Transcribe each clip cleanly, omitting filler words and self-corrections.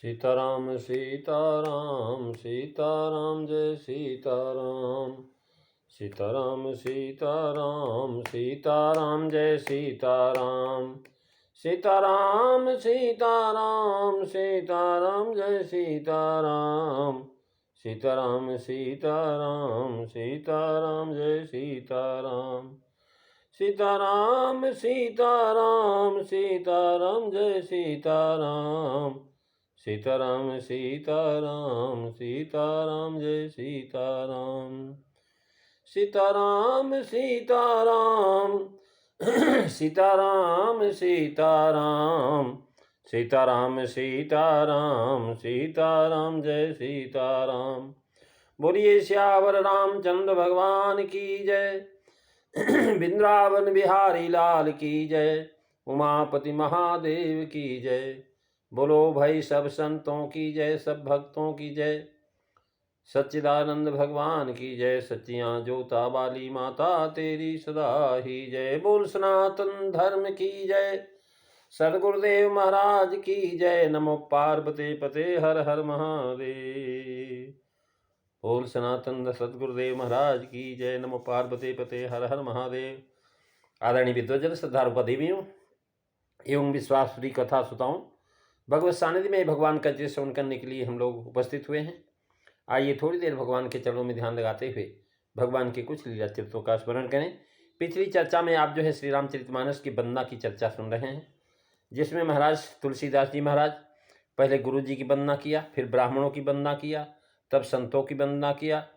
सीताराम सीताराम सीताराम जय सीताराम। सीताराम सीताराम सीताराम जय सीताराम। सीताराम सीताराम सीताराम जय सीताराम। सीताराम सीताराम सीताराम जय सीताराम। सीताराम सीताराम सीताराम जय सीताराम। सीताराम सीताराम सीताराम जय सीताराम। सीताराम सीताराम सीताराम सीताराम सीताराम सीताराम सीताराम जय सीताराम। बोलिए श्यावर रामचंद्र भगवान की जय। वृंदावन बिहारी लाल की जय। उमापति महादेव की जय। बोलो भाई सब संतों की जय, सब भक्तों की जय। सच्चिदानंद भगवान की जय। सच्चियां जोता वाली माता तेरी सदा ही जय। बोल सनातन धर्म की जय। सदगुरुदेव महाराज की जय। नमो पार्वती पते हर हर महादेव। बोल सनातन सदगुरुदेव महाराज की जय। नमो पार्वती पते हर हर महादेव। आदरणीय विद्वजन, श्रद्धालु देवियों एवं विश्वास श्री कथा सुताओं, भगवत सानिध्य में भगवान का चित्र श्रवण करने के लिए हम लोग उपस्थित हुए हैं। आइए थोड़ी देर भगवान के चरणों में ध्यान लगाते हुए भगवान के कुछ लीला चरित्रों का स्मरण करें। पिछली चर्चा में आप जो है श्री रामचरितमानस की वंदना की चर्चा सुन रहे हैं, जिसमें महाराज तुलसीदास जी महाराज पहले गुरु जी की वंदना किया, फिर ब्राह्मणों की वंदना किया, तब संतों की वंदना किया।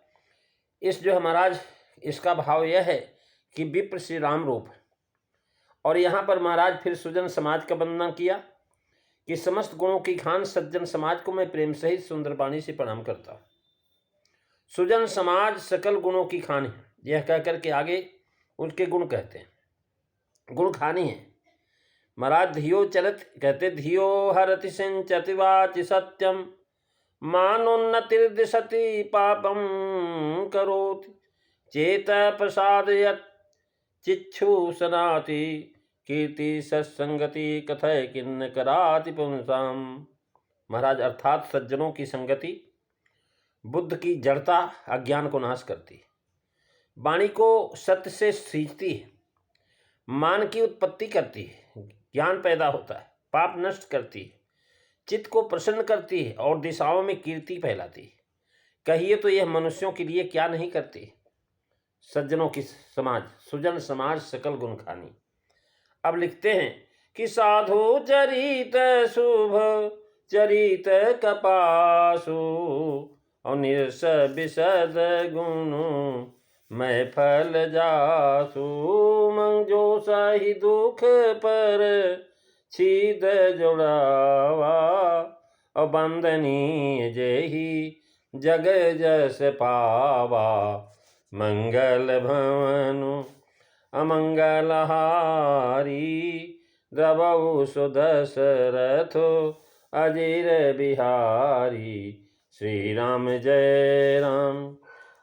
इस जो है महाराज, इसका भाव यह है कि विप्र श्री राम रूप, और यहाँ पर महाराज फिर सुजन समाज का वंदना किया कि समस्त गुणों की खान सज्जन समाज को मैं प्रेम सहित सुंदर वाणी से प्रणाम करता हूँ। सुजन समाज सकल गुणों की खान है, यह कहकर के आगे उनके गुण कहते हैं, गुण खानी है। महाराज धियो चलत कहते, धियो हरति सिंचति वाचि सत्यम मानोन्नतिर्दिशति पापम करोति चेत प्रसादयत् चिच्छू सनाति कीर्ति सत्संगति कथय किन्न कराति पुंसाम। महाराज अर्थात सज्जनों की संगति बुद्ध की जड़ता अज्ञान को नाश करती है, वाणी को सत्य से सींचती है, मान की उत्पत्ति करती है, ज्ञान पैदा होता है, पाप नष्ट करती है, चित्त को प्रसन्न करती है और दिशाओं में कीर्ति फैलाती है। कहिए तो यह मनुष्यों के लिए क्या नहीं करती। सज्जनों की समाज, सुजन समाज सकल गुण खानी। अब लिखते हैं कि साधु चरित शुभ चरित कपासु और निरस विशद गुण मैं फल जासु। मंजो सही दुख पर छीद जोड़ावा और बंदनी जेही जग जस पावा। मंगल भवनु अमंगलहारी द्रवऊ सुदशरथो अजीर बिहारी। श्री राम जय राम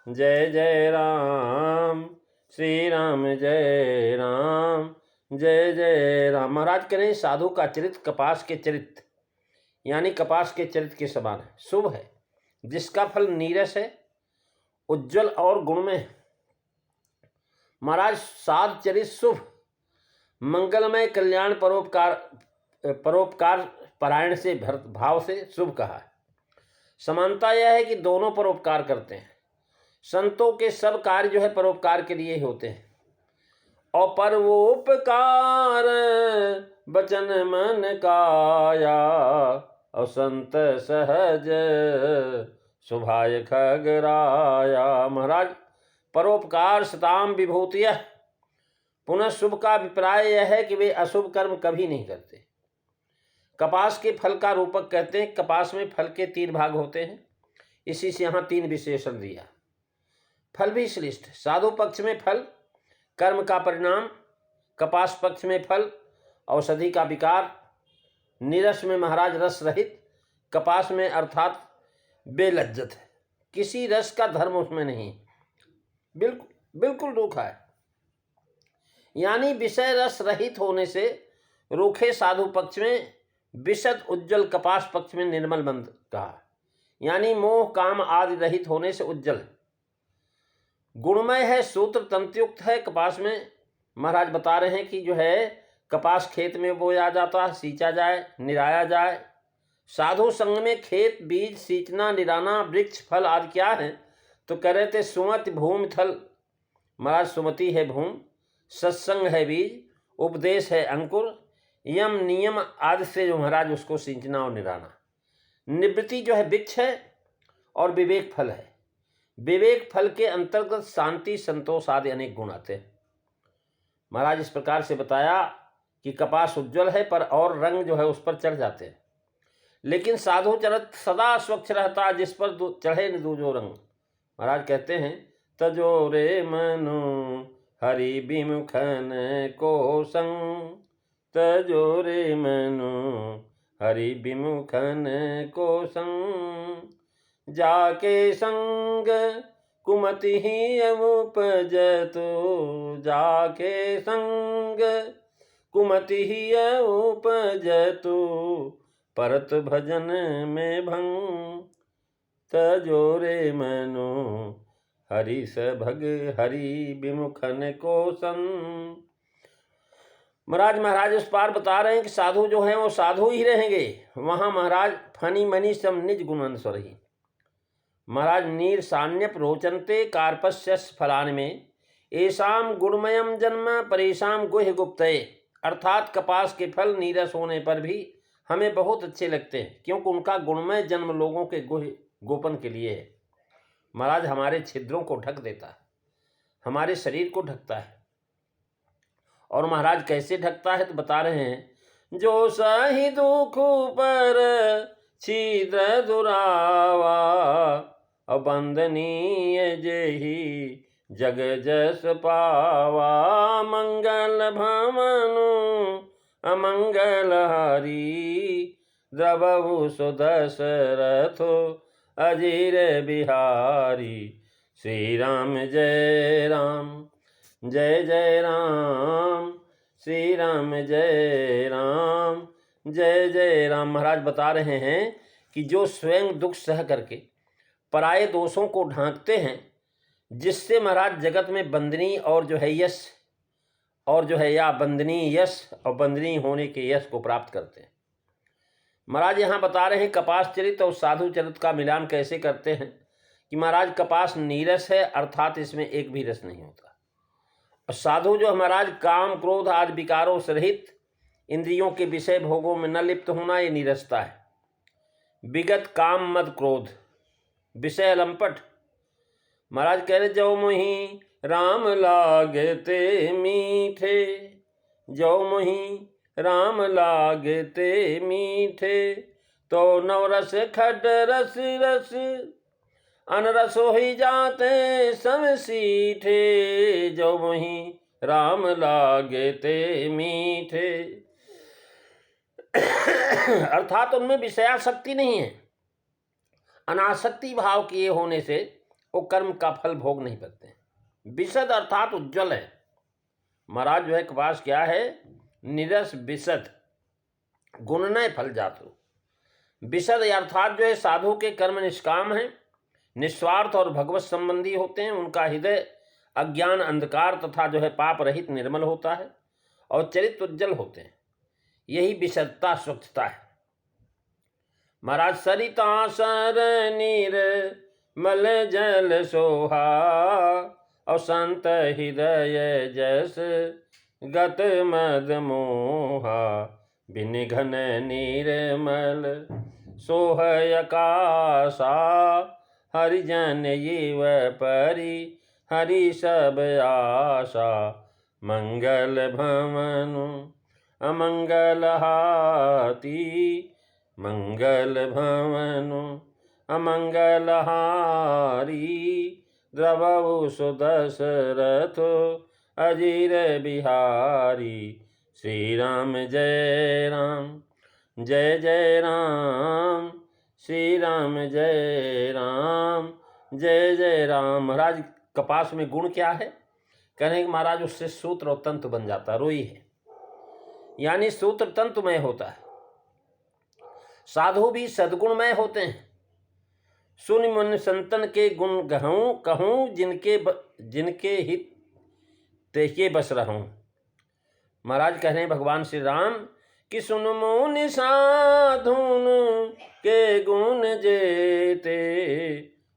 जय जय राम। श्री राम जय राम जय जय राम। महाराज करें साधु का चरित्र कपास के चरित्र यानी कपास के चरित्र के समान है, शुभ है, जिसका फल नीरस है, उज्जवल और गुणमय है। महाराज साध चरित शुभ मंगलमय कल्याण परोपकार परायण से भरत भाव से शुभ कहा है। समानता यह है कि दोनों परोपकार करते हैं। संतों के सब कार्य जो है परोपकार के लिए ही होते हैं, और परोपकार वचन मन काया और संत सहज शुभाय खगराया। महाराज परोपकार सताम विभूतियः, पुनः शुभ का अभिप्राय यह है कि वे अशुभ कर्म कभी नहीं करते। कपास के फल का रूपक कहते हैं, कपास में फल के 3 भाग होते हैं, इसी से यहाँ 3 विशेषण दिया। फल भी श्रेष्ठ, साधु पक्ष में फल कर्म का परिणाम, कपास पक्ष में फल औषधि का विकार, नीरस में महाराज रस रहित, कपास में अर्थात बेलज्जत है, किसी रस का धर्म उसमें नहीं, बिल्कुल रूखा है। यानी विषय रस रहित होने से रूखे साधु पक्ष में विशद उज्ज्वल कपास पक्ष में निर्मल मंद कहा, यानी मोह काम आदि रहित होने से उज्ज्वल है, गुणमय है, सूत्र तंतुयुक्त है। कपास में महाराज बता रहे हैं कि जो है कपास खेत में बोया जाता है, सींचा जाए, निराया जाए। साधु संग में खेत, बीज, सींचना, निराना, वृक्ष, फल आदि क्या है? तो कह रहे थे सुमति भूमि थल। महाराज सुमति है भूमि, सत्संग है बीज, उपदेश है अंकुर, यम नियम आदि से जो महाराज उसको सींचना और निराना। निवृत्ति जो है वृक्ष है और विवेक फल है। विवेक फल के अंतर्गत शांति, संतोष आदि अनेक गुण आते हैं। महाराज इस प्रकार से बताया कि कपास उज्ज्वल है पर और रंग जो है उस पर चढ़ जाते हैं, लेकिन साधु चरित सदा स्वच्छ रहता, जिस पर चढ़े न दूजो रंग। महाराज कहते हैं तजो रे मनु हरि विमुखन को संग, तजो रे मनु हरि विमुखन को संग, जाके संग कुमति ही उपजतु, जाके संग कुमति ही उपजतु, परत भजन में भंग, तजो रे मनु हरि सभग हरि विमुखन को संग। महाराज उस पार बता रहे हैं कि साधु जो हैं वो साधु ही रहेंगे। वहां महाराज फनी मनी सम निज गुणअनुस्वर ही। महाराज नीर सान्यप रोचनते कार्पस्य फलान में ऐसाम गुणमयम जन्म परेशान गुह गुप्तये, अर्थात कपास के फल नीरस होने पर भी हमें बहुत अच्छे लगते हैं, क्योंकि उनका गुणमय जन्म लोगों के गुह गोपन के लिए है। महाराज हमारे छिद्रों को ढक देता है, हमारे शरीर को ढकता है। और महाराज कैसे ढकता है तो बता रहे हैं, जो सही दुख पर छिद्र दुरावा, अबंदनीय जेहि जग जस पावा, मंगल भमनु अमंगल हरि, द्रवहु सुदशरथो अजीर बिहारी। श्री राम जय राम, जय जय राम, श्री राम जय राम, जय जय राम। महाराज बता रहे हैं कि जो स्वयं दुख सह करके पराये दोषों को ढांकते हैं, जिससे महाराज जगत में बंदनी और जो है यश और जो है या बंदनी यश और बंदनी होने के यश को प्राप्त करते हैं। महाराज यहाँ बता रहे हैं कपास चरित और साधु चरित का मिलान कैसे करते हैं कि महाराज कपास नीरस है, अर्थात इसमें एक भी रस नहीं होता। और साधु जो महाराज काम क्रोध आदि विकारों से रहित, इंद्रियों के विषय भोगों में न लिप्त होना, ये नीरसता है। विगत काम मद क्रोध विषय लंपट। महाराज कह रहे जो मोहि राम लागते मीठे, जो मोहि राम लागते मीठे, तो नवरस खड रस रस, अनरस ही जाते सब सीठे, जो मोहि राम लागते मीठे। अर्थात उनमें विषयाशक्ति नहीं है, अनासक्ति भाव किए होने से वो कर्म का फल भोग नहीं करते। विशद अर्थात उज्ज्वल है। महाराज जो है कपास क्या है? निरस विशद गुणनय फल जातु। विशद अर्थात जो है साधु के कर्म निष्काम हैं, निस्वार्थ और भगवत संबंधी होते हैं। उनका हृदय अज्ञान अंधकार तथा जो है पाप रहित निर्मल होता है और चरित्र उज्जवल होते हैं। यही विशदता स्वच्छता है। महाराज सरिता सर नीर मल जल सोहा, और संत हृदय जस गत मद मोहा, बिन घन निर्मल सोह आकाशा, हरिजन जीव परि हरि सब आशा, मंगल भमनु अमंगल हाति, मंगल भमनु अमंगल हारी, द्रवहु सुदशरथो अजीर बिहारी। श्री राम जय राम, जय जय राम, श्री राम जय राम, जय जय राम। महाराज कपास में गुण क्या है? कह रहे हैं कि महाराज उससे सूत्र और तंतु बन जाता है। रोई है यानी सूत्र तंतुमय होता है। साधु भी सद्गुणमय होते हैं। सुन मन संतन के गुण कहूँ कहूँ, जिनके हित ते बस रहूं। महाराज कह रहे हैं भगवान श्री राम कि सुन मुनि साधुन के गुण जेते,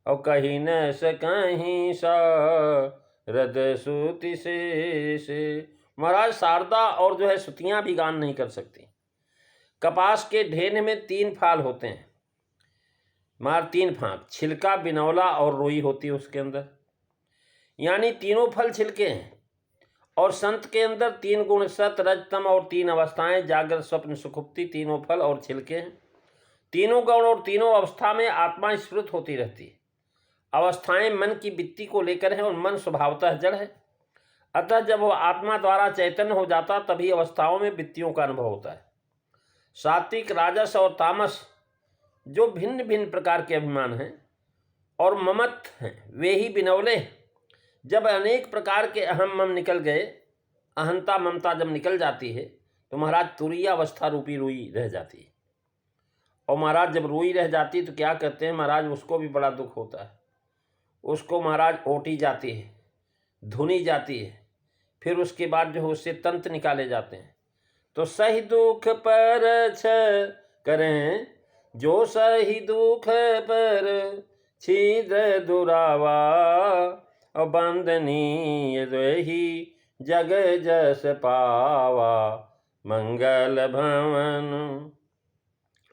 और कहीं न सकहीं सारद सुति से। महाराज शारदा और जो है सुतियां भी गान नहीं कर सकती। कपास के ढेर में 3 फाल होते हैं, मार 3 फांक, छिलका, बिनौला और रोई होती है उसके अंदर, यानी तीनों फल छिलके हैं। और संत के अंदर 3 गुण, सत रज तम, और 3 अवस्थाएं, जागृत स्वप्न सुषुप्ति, तीनों फल और छिलके हैं। तीनों गुण और तीनों अवस्था में आत्मा स्फुरित होती रहती है। अवस्थाएं मन की वृत्ति को लेकर है और मन स्वभावतः जड़ है। अतः जब वह आत्मा द्वारा चैतन्य हो जाता तभी अवस्थाओं में वृत्तियों का अनुभव होता है। सात्विक, राजस और तामस जो भिन्न भिन्न प्रकार के अभिमान हैं और ममत हैं, वे ही बिनौले। जब अनेक प्रकार के अहम मम निकल गए, अहंता ममता जब निकल जाती है तो महाराज तुरीय अवस्था रूपी रुई रह जाती है। और महाराज जब रुई रह जाती तो क्या कहते हैं महाराज, उसको भी बड़ा दुख होता है। उसको महाराज ओटी जाती है, धुनी जाती है, फिर उसके बाद जो है उससे तंत्र निकाले जाते हैं। तो सही दुख पर छ करें, जो सही दुख पर छिद्र दुरावा, और बंदनीय ही जग जस पावा। मंगल भवन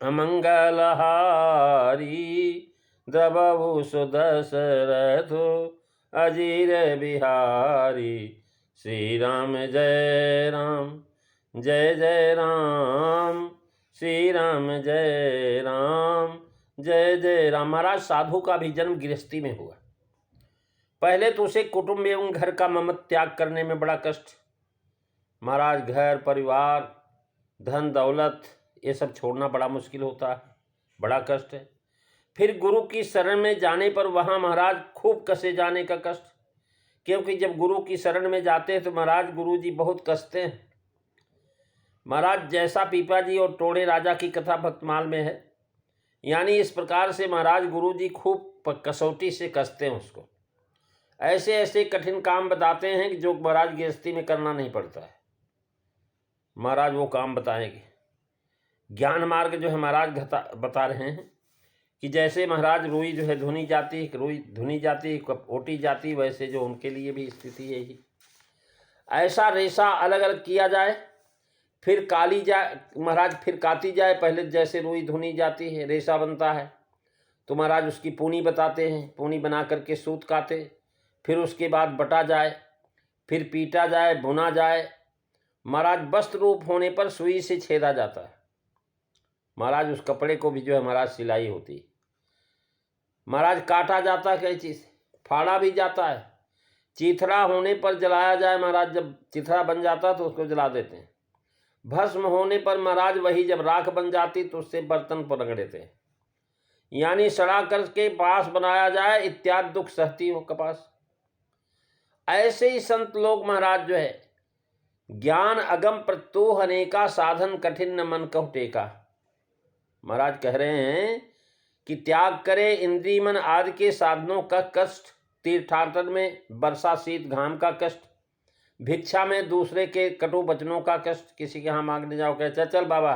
अमंगल हारी, द्रवभु सुदशरथ अजीर बिहारी। श्री राम जय राम, जय जय राम, श्री राम जय राम, जय जय राम। महाराज साधु का भी जन्म गृहस्थी में हुआ। पहले तो उसे कुटुंब एवं घर का ममत त्याग करने में बड़ा कष्ट। महाराज घर परिवार धन दौलत ये सब छोड़ना बड़ा मुश्किल होता है, बड़ा कष्ट है। फिर गुरु की शरण में जाने पर वहाँ महाराज खूब कसे जाने का कष्ट, क्योंकि जब गुरु की शरण में जाते हैं तो महाराज गुरु जी बहुत कसते हैं। महाराज जैसा पीपा जी और टोड़े राजा की कथा भक्तमाल में है, यानी इस प्रकार से महाराज गुरु जी खूब कसौटी से कसते हैं उसको। ऐसे ऐसे कठिन काम बताते हैं कि जो महाराज गृहस्थी में करना नहीं पड़ता है। महाराज वो काम बताएंगे। ज्ञान मार्ग जो है महाराज बता रहे हैं कि जैसे महाराज रुई जो है धुनी जाती है, रुई धुनी जाती है, ओटी जाती, वैसे जो उनके लिए भी स्थिति यही। ऐसा रेशा अलग अलग किया जाए, फिर काली जाए महाराज, फिर काती जाए। पहले जैसे रुई धुनी जाती है, रेशा बनता है, तो महाराज उसकी पूनी बताते हैं। पूनी बना करके सूत काते, फिर उसके बाद बटा जाए, फिर पीटा जाए, बुना जाए। महाराज वस्त्र रूप होने पर सुई से छेदा जाता है। महाराज उस कपड़े को भी जो है महाराज सिलाई होती है। महाराज काटा जाता है, कई चीज़ फाड़ा भी जाता है। चीथड़ा होने पर जलाया जाए महाराज, जब चिथड़ा बन जाता तो उसको जला देते हैं। भस्म होने पर महाराज वही जब राख बन जाती तो उससे बर्तन पर रगड़ते हैं, यानी सड़ा करके पास बनाया जाए, इत्यादि दुख सहती हो कपास। ऐसे ही संत लोग महाराज जो है ज्ञान अगम प्रत्योह अनेका, साधन कठिन न मन कहु टेका। महाराज कह रहे हैं कि त्याग करे इंद्रिय मन आदि के साधनों का कष्ट, तीर्थाटन में वर्षा शीत घाम का कष्ट, भिक्षा में दूसरे के कटु वचनों का कष्ट। किसी के यहाँ मांगने जाओ, कहे चल बाबा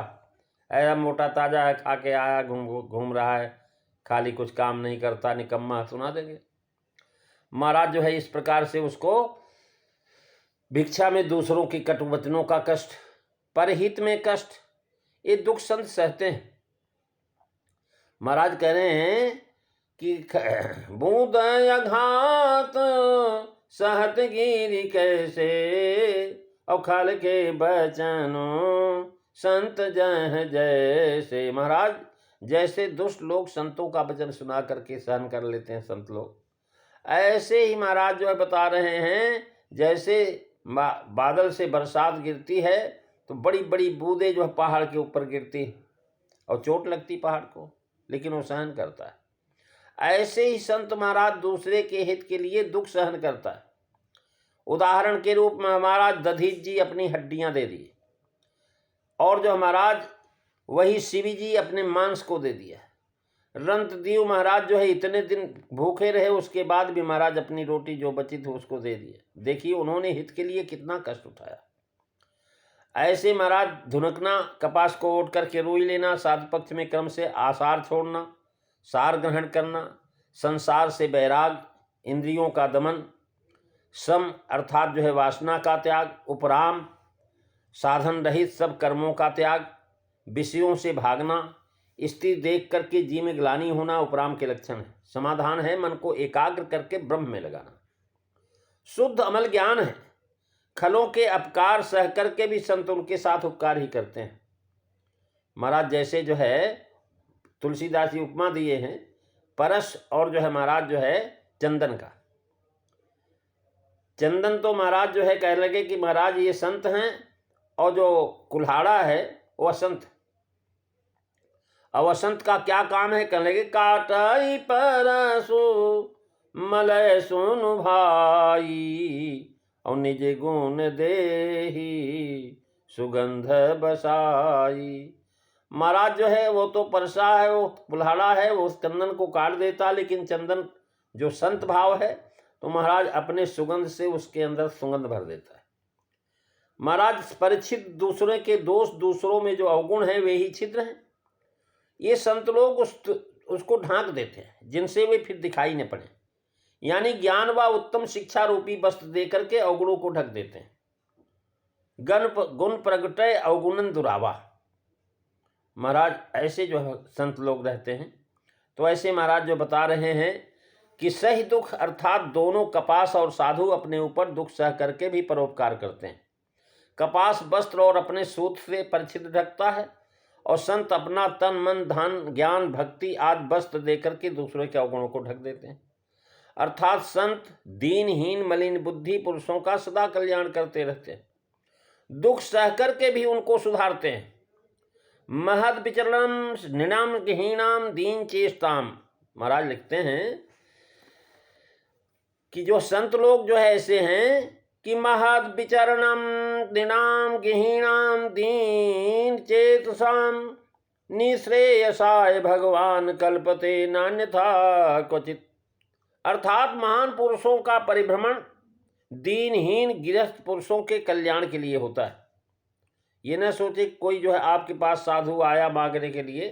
ऐसा मोटा ताजा है, खा के आया, घूम रहा है, खाली कुछ काम नहीं करता, निकम्मा, सुना देंगे। महाराज जो है इस प्रकार से उसको भिक्षा में दूसरों के कटु वचनों का कष्ट, परहित में कष्ट, ये दुख संत सहते हैं। महाराज कह रहे हैं कि बूंद अघात सहत गिरी कैसे, और खाल के बचनों संत जय जैसे। महाराज जैसे दुष्ट लोग संतों का वचन सुना करके सहन कर लेते हैं संत लोग, ऐसे ही महाराज जो है बता रहे हैं जैसे बादल से बरसात गिरती है तो बड़ी बड़ी बूंदें जो है पहाड़ के ऊपर गिरती और चोट लगती पहाड़ को, लेकिन वो सहन करता है। ऐसे ही संत महाराज दूसरे के हित के लिए दुख सहन करता है। उदाहरण के रूप में महाराज दधीच जी अपनी हड्डियां दे दी, और जो महाराज वही शिव जी अपने मांस को दे दिया। रंत दीव महाराज जो है इतने दिन भूखे रहे, उसके बाद भी महाराज अपनी रोटी जो बची थी उसको दे दिए। देखिए उन्होंने हित के लिए कितना कष्ट उठाया। ऐसे महाराज धुनकना, कपास को ओढ़ करके रोई लेना, साध पक्ष में क्रम से आसार छोड़ना, सार ग्रहण करना, संसार से वैराग, इंद्रियों का दमन, सम अर्थात जो है वासना का त्याग, उपराम साधन रहित सब कर्मों का त्याग, विषयों से भागना, स्थिति देख करके जी में ग्लानि होना उपराम के लक्षण है। समाधान है मन को एकाग्र करके ब्रह्म में लगाना। शुद्ध अमल ज्ञान है। खलों के अपकार सह करके भी संत उनके साथ उपकार ही करते हैं। महाराज जैसे जो है तुलसीदास जी उपमा दिए हैं परस और जो है महाराज जो है चंदन का। चंदन तो महाराज जो है कह लगे कि महाराज ये संत हैं, और जो कुल्हाड़ा है वो असंत। अब असंत का क्या काम है? कहने लगे काटाई परसु मलय सुनु भाई, और निज गुण देही सुगंध बसाई। महाराज जो है वो तो परसा है, वो कुल्हाड़ा है, वो उस चंदन को काट देता, लेकिन चंदन जो संत भाव है तो महाराज अपने सुगंध से उसके अंदर सुगंध भर देता है। महाराज परिचित दूसरे के दोष, दूसरों में जो अवगुण है वे ही छिद्र हैं। ये संत लोग उसको ढांक देते हैं जिनसे वे फिर दिखाई न पड़े, यानी ज्ञान व उत्तम शिक्षा रूपी वस्त्र देकर के अवगुणों को ढक देते हैं। गुण प्रगटय अवगुणन दुरावा। महाराज ऐसे जो संत लोग रहते हैं, तो ऐसे महाराज जो बता रहे हैं कि सही दुख अर्थात दोनों कपास और साधु अपने ऊपर दुख सह करके भी परोपकार करते हैं। कपास वस्त्र और अपने सूत से परिचित ढकता है, और संत अपना तन मन धन ज्ञान भक्ति आदि वस्त्र देकर के दूसरे के अवगुणों को ढक देते हैं। अर्थात संत दीनहीन मलिन बुद्धि पुरुषों का सदा कल्याण करते रहते हैं, दुख सह करके भी उनको सुधारते हैं। महद विचरणम निनाम गहीनाम दीन चेष्टाम। महाराज लिखते हैं कि जो संत लोग जो है ऐसे हैं कि महद विचरणम दिनाम गहीनाम दीन चेतसाम निश्रेयसाय भगवान कल्पते नान्यथा क्वचित। अर्थात महान पुरुषों का परिभ्रमण दीनहीन गृहस्थ पुरुषों के कल्याण के लिए होता है। ये न सोचे कोई जो है आपके पास साधु आया मांगने के लिए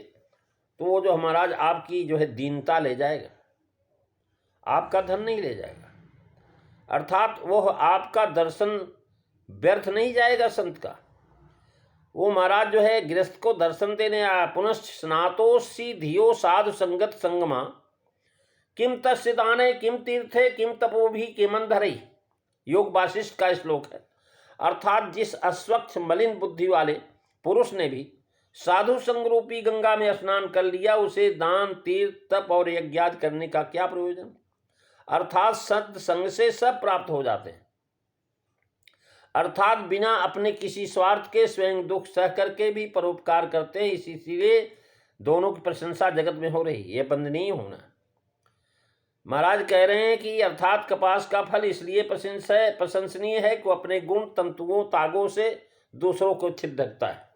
तो वो जो महाराज आपकी जो है दीनता ले जाएगा, आपका धन नहीं ले जाएगा। अर्थात वो आपका दर्शन व्यर्थ नहीं जाएगा संत का। वो महाराज जो है गृहस्थ को दर्शन देने आया। पुनश्च स्नातोसी धियो साधु संगत संगमा किम तस्य दाने किम तीर्थे किम तपोभि किमंधरई। योग वासिष्ठ का श्लोक है। अर्थात जिस अस्वच्छ मलिन बुद्धि वाले पुरुष ने भी साधु संग रूपी गंगा में स्नान कर लिया, उसे दान तीर्थ तप और यज्ञादि करने का क्या प्रयोजन। अर्थात सत संग से सब प्राप्त हो जाते हैं। अर्थात बिना अपने किसी स्वार्थ के स्वयं दुख सह करके भी परोपकार करते हैं। इसीलिए दोनों की प्रशंसा जगत में हो रही है, यह बंदनीय होना। महाराज कह रहे हैं कि अर्थात कपास का फल इसलिए प्रशंसनीय है कि अपने गुण तंतुओं तागों से दूसरों को छिद ढकता है।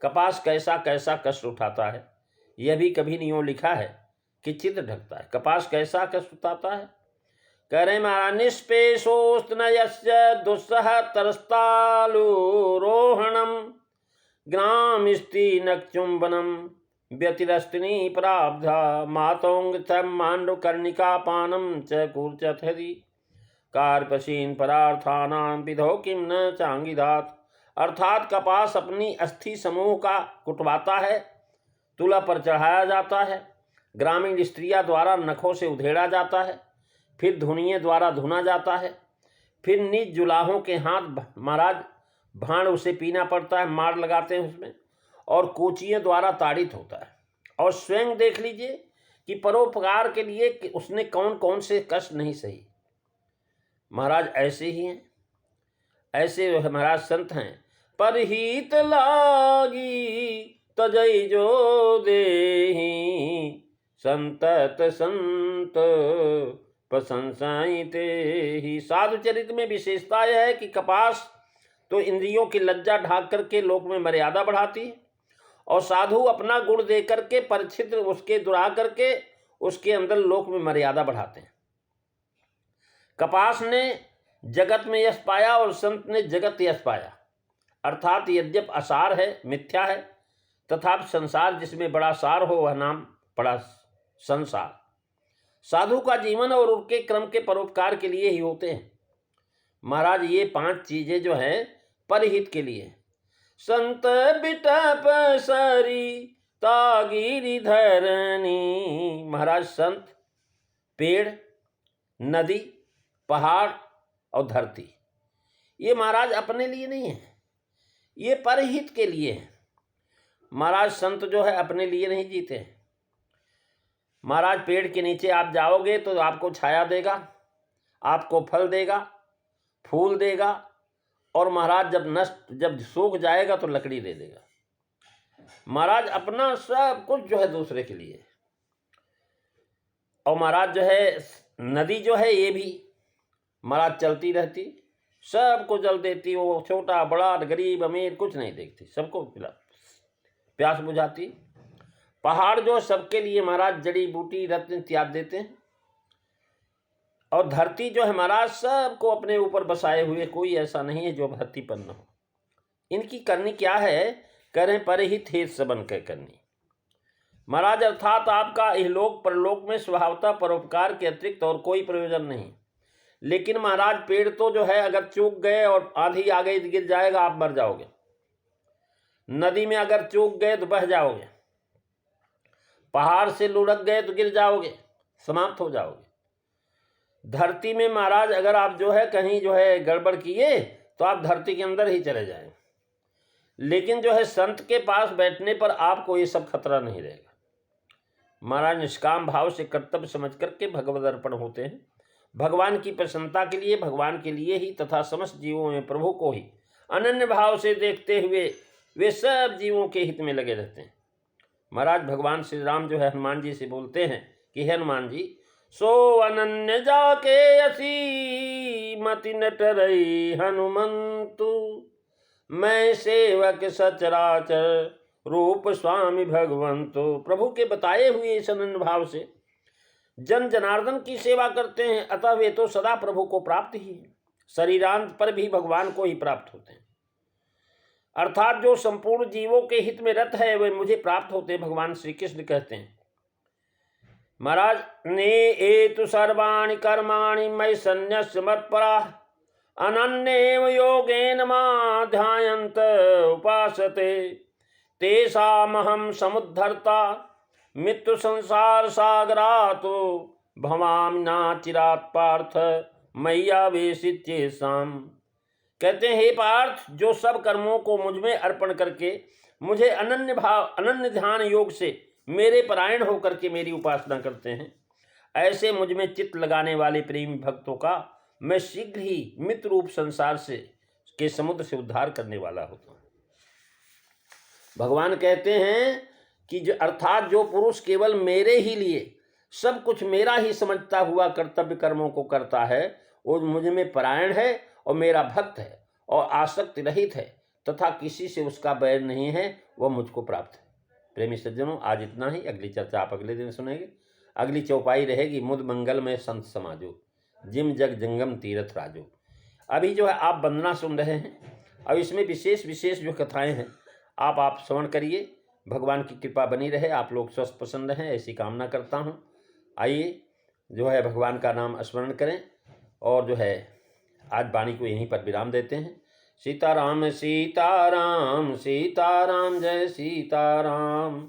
कपास कैसा कैसा कष्ट उठाता है, यह भी कभी नहीं लिखा है कि छिद ढकता है। कपास कैसा कष्ट उठाता है, कह रहे महाराज निष्पेशोस्तनयस्य दुस्सह तरस्तालुरोहणम ग्रामिस्ति नक्चुंबनम व्यतिरस्तिनी प्राब्धा मातोंग मांडुकर्णिका पानम च कूर्चथि कार्पशीन परार्थानां विधो किम न चांगिदात। अर्थात कपास अपनी अस्थि समूह का कुटवाता है, तुला पर चढ़ाया जाता है, ग्रामीण स्त्रियां द्वारा नखों से उधेड़ा जाता है, फिर धुनिये द्वारा धुना जाता है, फिर निज जुलाहों के हाथ महाराज भाण उसे पीना पड़ता है, मार लगाते हैं उसमें, और कोचियों द्वारा ताड़ित होता है। और स्वयं देख लीजिए कि परोपकार के लिए कि उसने कौन कौन से कष्ट नहीं सही। महाराज ऐसे ही हैं, ऐसे महाराज संत हैं। परहित लागी तजई जो देही संतत संत प्रशंसाई ते ही। साधु चरित्र में विशेषता यह है कि कपास तो इंद्रियों की लज्जा ढाक करके लोक में मर्यादा बढ़ाती है, और साधु अपना गुण दे करके परिचित उसके दुरा करके उसके अंदर लोक में मर्यादा बढ़ाते हैं। कपास ने जगत में यश पाया और संत ने जगत यश पाया, अर्थात यद्यप असार है, मिथ्या है, तथापि संसार जिसमें बड़ा सार हो वह नाम बड़ा संसार। साधु का जीवन और उनके क्रम के परोपकार के लिए ही होते हैं। महाराज ये 5 चीजें जो हैं परहित के लिए। संत बिटप सरी तागिरी धरनी। महाराज संत, पेड़, नदी, पहाड़ और धरती, ये महाराज अपने लिए नहीं है, ये परहित के लिए है। महाराज संत जो है अपने लिए नहीं जीते हैं। महाराज पेड़ के नीचे आप जाओगे तो आपको छाया देगा, आपको फल देगा, फूल देगा, और महाराज जब सूख जाएगा तो लकड़ी दे देगा। महाराज अपना सब कुछ जो है दूसरे के लिए। और महाराज जो है नदी जो है ये भी महाराज चलती रहती, सबको जल देती, वो छोटा बड़ा गरीब अमीर कुछ नहीं देखती, सबको प्यास बुझाती। पहाड़ जो सबके लिए महाराज जड़ी बूटी रत्न इत्यादि देते हैं। और धरती जो है महाराज सबको अपने ऊपर बसाए हुए, कोई ऐसा नहीं है जो धरती पर न हो। इनकी करनी क्या है, करें परहित हेत सबन कह करनी। महाराज अर्थात आपका इहलोक परलोक में स्वभावतः परोपकार के अतिरिक्त और कोई प्रयोजन नहीं। लेकिन महाराज पेड़ तो जो है अगर चूक गए और आंधी आ गई गिर जाएगा, आप मर जाओगे। नदी में अगर चूक गए तो बह जाओगे, पहाड़ से लुढ़क गए तो गिर जाओगे, समाप्त हो जाओगे। धरती में महाराज अगर आप जो है कहीं जो है गड़बड़ किए तो आप धरती के अंदर ही चले जाएंगे। लेकिन जो है संत के पास बैठने पर आपको ये सब खतरा नहीं रहेगा। महाराज निष्काम भाव से कर्तव्य समझ करके भगवद अर्पण होते हैं। भगवान की प्रसन्नता के लिए, भगवान के लिए ही तथा समस्त जीवों में प्रभु को ही अनन्य भाव से देखते हुए वे सब जीवों के हित में लगे रहते हैं। महाराज भगवान श्री राम जो है हनुमान जी से बोलते हैं कि हे हनुमान जी, सो अनन्य जाके असी मति नटरई हनुमंतु, मैं सेवक सचराचर रूप स्वामी भगवंतु। प्रभु के बताए हुए इस अनन्य भाव से जन जनार्दन की सेवा करते हैं, अतः वे तो सदा प्रभु को प्राप्त ही है, शरीरांत पर भी भगवान को ही प्राप्त होते हैं। अर्थात जो संपूर्ण जीवों के हित में रत है वे मुझे प्राप्त होते, भगवान श्री कृष्ण कहते हैं। महाराज ने एतु सर्वाणि कर्माणि मयि सन्न्यस्य मत्परा, अनन्येव योगेन मां ध्यायन्त उपासते, तेषामहं समुद्धर्ता मृत्यु संसार सागरातो, भवामि नाचिरात् पार्थ मय्यावेशित चेषाम्। कहते हैं हे पार्थ, जो सब कर्मों को मुझ में अर्पण करके मुझे अनन्य ध्यान योग से मेरे परायण होकर के मेरी उपासना करते हैं, ऐसे मुझ में चित्त लगाने वाले प्रेमी भक्तों का मैं शीघ्र ही मित्र रूप संसार से के समुद्र से उद्धार करने वाला होता हूँ। भगवान कहते हैं कि अर्थात जो पुरुष केवल मेरे ही लिए सब कुछ मेरा ही समझता हुआ कर्तव्य कर्मों को करता है, वो मुझ में परायण है और मेरा भक्त है और आसक्ति रहित है तथा किसी से उसका बैर नहीं है, वह मुझको प्राप्त है। प्रेमी सज्जनों, आज इतना ही। अगली चर्चा आप अगले दिन सुनेंगे। अगली चौपाई रहेगी मुद मंगल में संत समाजो, जिम जग जंगम तीरथ राजो। अभी जो है आप वंदना सुन रहे हैं, अब इसमें विशेष विशेष जो कथाएं हैं आप श्रवण करिए। भगवान की कृपा बनी रहे, आप लोग स्वस्थ प्रसन्न रहें, ऐसी कामना करता हूँ। आइए जो है भगवान का नाम स्मरण करें और जो है आज वाणी को यहीं पर विराम देते हैं। सीताराम सीताराम सीताराम जय सीताराम,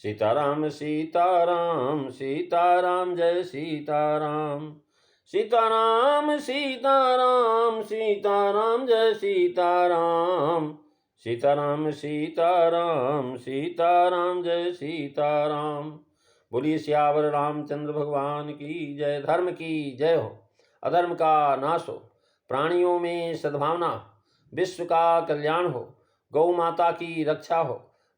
सीताराम सीताराम सीताराम जय सीताराम, सीताराम सीताराम सीताराम जय सीताराम, सीताराम सीताराम सीताराम जय सीताराम। बोलिए सियावर रामचंद्र भगवान की जय। धर्म की जय हो, अधर्म का नाश हो, प्राणियों में सद्भावना, विश्व का कल्याण हो, गौ माता की रक्षा हो,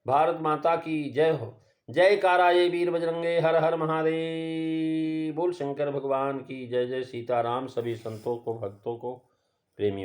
भारत माता की जय हो। जय काराये वीर बजरंगे, हर हर महादेव। बोल शंकर भगवान की जय। जय सीताराम। सभी संतों को, भक्तों को, प्रेमियों